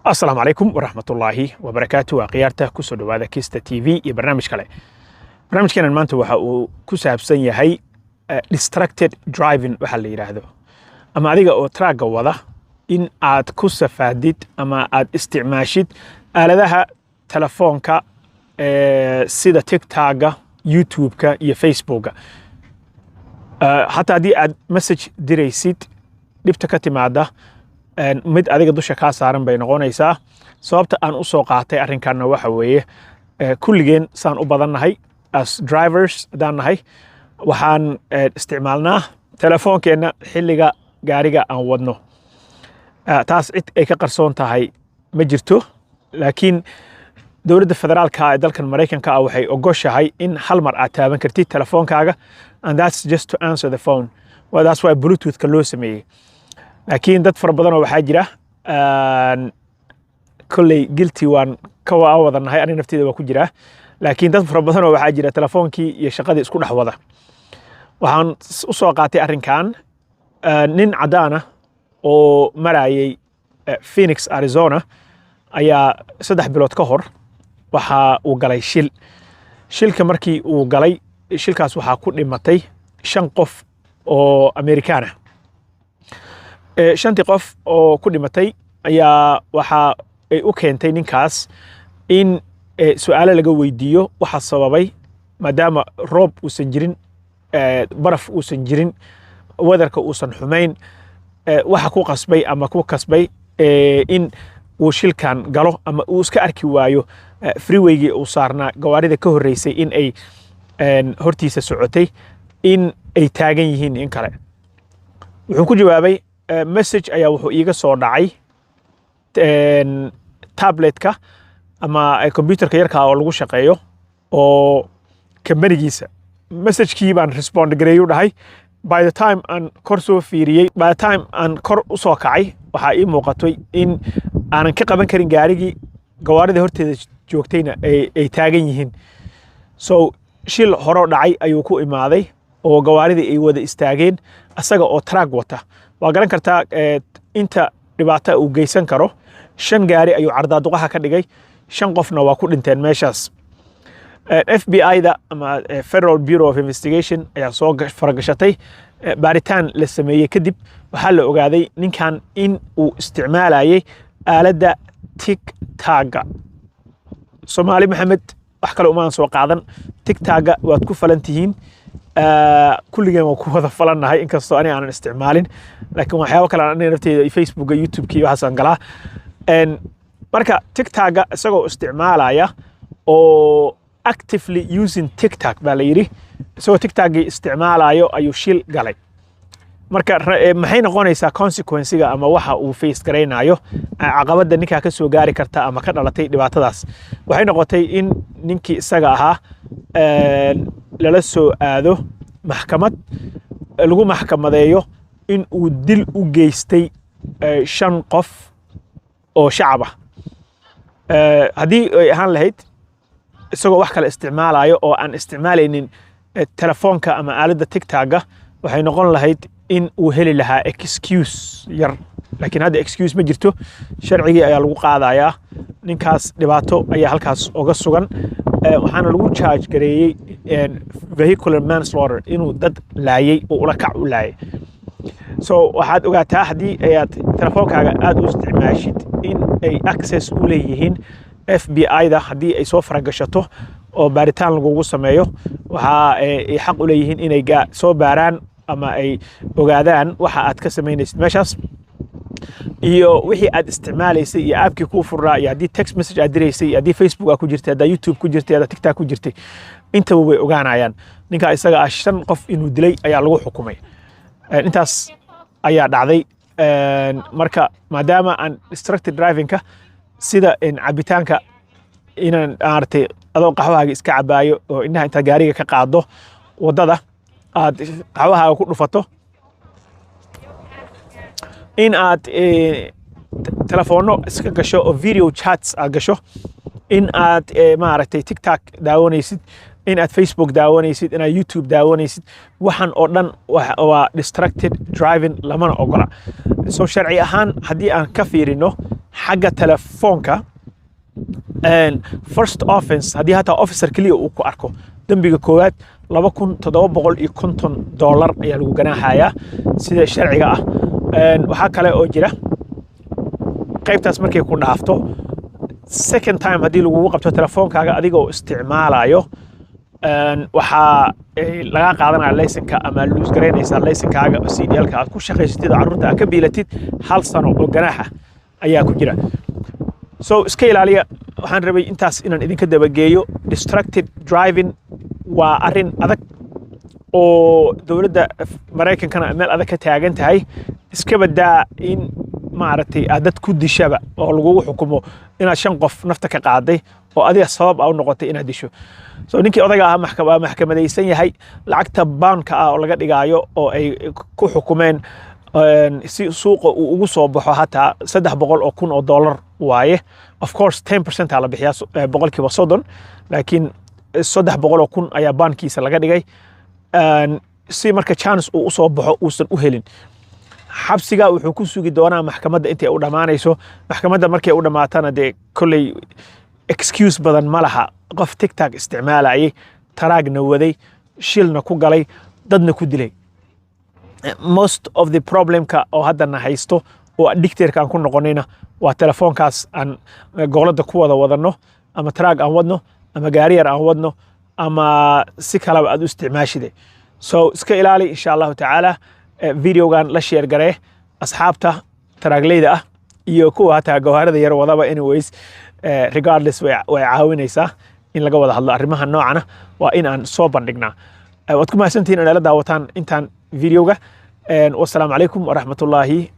السلام عليكم ورحمة الله وبركاته وقيارته كسر هذا كيستا تي في برنامج كله برنامج كان المانتو وحا كسب سنية هاي distracted driving waxa la yiraahdo ama adiga oo traaga wada in aad ku safaadid ama aad isticmaashid aaladaha telefoonka sida TikTok-ga YouTube-ka iyo Facebook-ga hatta hadii aad message diraysid dhibta ka timaada mid adiga dusha ka saaran bay noqonaysaa sababta aan u soo qaatay arrinkan waxa weeye kulligeen saan u badannahay as drivers danahay waxaan isticmaalnaa telefoonkeena xilliga gaariga aan wadno taas cid ay ka qarsoon tahay ma jirto laakiin dowladda federaalka ee dalkan Mareykanka waxay ogoshahay in hal mar aad taaban kartid telefoonkaaga and that's just to answer the phone well that's why bluetooth ka loo sameeyay laakiin dad fara badan oo waxa jira kulli guilty waan ka wadanahay aniga naftayda waa ku jira laakiin dad fara badan oo waxa jira telefoonkii iyo shaqadii isku dhex wada waxaan u soo qaatay arrinkan nin cadaana oo marayay Phoenix Arizona ayaa 3 bilood ka hor waxa uu galay shilka markii uu galay shilkaas waxa ku dhimatay 5 qof oo Amerikaan ah 5 qof oo ku dhimatay ayaa waxa ay u keentay ninkaas in su'aalo laga weydiiyo waxa sababay maadaama roob uusan jirin baraf uusan jirin weatherka uusan xumayn waxa ku qasbay ama ku kasbay in uu shilkan galo ama uu iska arki waayo freeway-gi uu saarnaa gawaarida ka horeysay in ay hortiisa socotay in ay taagan yihiin in kale wuxuu ku jawaabay message ayaa wuxuu iiga soo dhacay tabletka ama computerka yarka oo lagu shaqeeyo oo kambanigiisa message-kii baan respond gareeyo dhahay by the time aan kor soo fiiriyay by the time aan kor u soo kacay waxa ii muuqatay in aanan ka qaban karin gaarigii gawaarida horteeda joogtayna ay taagan yihiin so shil horo dhacay ayuu ku imaaday oo gawaaridii ay wada istaageen asaga oo track wata waa garan kartaa inta dhibaato uu geysan karo 5 gaari ayuu cardaaduqaha ka dhigay 5 qofna waa ku dhinteen meeshaas FBI-da ama Federal Bureau of Investigation ayaa soo faragashatay baaritaan la sameeyay kadib waxa la ogaaday ninkan in uu isticmaalayay aaladda TikTok-ga Soomaali Maxamed wax kale uma soo qaadan TikTok-ga waad ku falantihiin kulligeen waa ku wada falannahay inkastoo ani aanan isticmaalin laakiin waxyaabo kale aan naftayda Facebook iyo YouTube-ki waxaan galaa marka TikTok-ga isagoo isticmaalaya oo actively using TikTok baa la yiri isagoo TikTok-gi isticmaalayo ayuu shil galay marka maxay noqonaysaa consequence-ga ama waxa uu face gareynayo caqabada ninka ka soo gaari karta ama ka dhalatay dhibaatadaas waxay noqotay in ninkii isaga ahaa lala soo aado maxkamad lagu maxkamadeeyo in uu dil u geystay 5 qof oo shacab ah hadii ay ahaan lahayd isagoo wax kale isticmaalayo oo aan isticmaalaynin telefoonka ama aaladda TikTok-ga waxay noqon lahayd in uu heli lahaa excuse yar laakiin hadda excuse ma jirto sharcigi ayaa lagu qaadayaa ninkaas dhibaato ayaa halkaas uga sugan waxaana lagu charge gareeyay vehicular manslaughter inuu dad laayay oo ula kac u laayay so waxaad ogaataa hadii aad telefoonkaaga aad u isticmaashid in ay access u leeyihiin FBI-da hadii ay soo faragashato oo baaritaan lagu sameeyo waxa ay xaq u leeyihiin inay soo baaraan ama ay ogaadaan waxa aad ka sameynaysid meeshaas iyo wixii aad isticmaalaysay iyo app-kii ku furnaa iyo hadii text message aad diraysay iyo hadii Facebook aad ku jirtay hadii YouTube ku jirtay hadii TikTok ku jirtay inta way ogaanayaan ninka isaga ah 5 qof inuu dilay ayaa lagu xukumay intaas ayaa dhacday marka maadaama aan distracted driving-ka sida in cabitaanka inaan aartay adoo qaxwahaaga iska cabaayo oo indhaha inta gaariga ka qaado wadada aad qaxwahaaga ku dhufato in aad telefoonno iska gasho oo video chats aad gasho in aad maaragtay TikTok daawanaysid in aad Facebook daawanaysid in aad YouTube daawanaysid waxan oo dhan waa distracted driving lamana ogola soo sharci ahaan hadii aan ka fiirino حاجة تلفونك first offense هذه هتا officer كليه وكو أركو دنبيga كواد $2,750 ayaa lagu ganaaxayaa sida sharciga ah waxa kale oo jira qaybtaas markay ku dhaafto second time hadii lagu qabto telefoonkaaga adiga oo isticmaalayo waxa laga qaadanaya laysanka ama lose gareynaysa laysankaaga CDL-ka aad ku shaqaysatid carruurta aad ka biilatid 1 sano oo ganaaxa ayaa ku jira so iska ilaaliya waxaan rabay intaas inaan idinka dabageeyo distracted driving waa arin adag oo dawladda Mareykankana meel adag ka taagan tahay iska badaa in maaragtay dad ku dishaba oo lagu xukumo inaad 5 qof nafta ka qaaday oo adiga sabab u noqotay inaad disho so ninkii odaga ah maxkamadaysan yahay lacagta baanka oo laga dhigaayo oo ay ku xukumeen si suuqa uu ugu soo baxo hataa $300,000 waaye of course 10% la bixiyaa boqolkiiba 30 laakiin $300,000 ayaa baankiisa laga dhigay si marka chance uu soo baxo uusan u helin xabsiga wuxuu ku sugi doonaa maxkamadda intay u dhamaanayso maxkamadda markay u dhamaatana de kulay excuse badan ma laha qof TikTok isticmaalayay taraagna waday shilna ku galay dadna ku dilay most of the problemka oo haddana haysto oo addicted-ka aan ku noqonayna waa telefoonkaas aan goolada ku wadano ama taraag aan wadno ama gaari yar aan wadno ama si kale aad u isticmaashide so iska ilaali insha Allah taala videogan la share garee asxaabta taraagleyda ah iyo kuwa hataa gawaarida yar wadaba anyways regardless way caawinaysaa in laga wada hadlo arrimaha noocana waa in aan soo bandhignaa waad ku mahadsantihiin inaad la daawataan intaan videoga wassalaamu calaykum waraxmatullaahi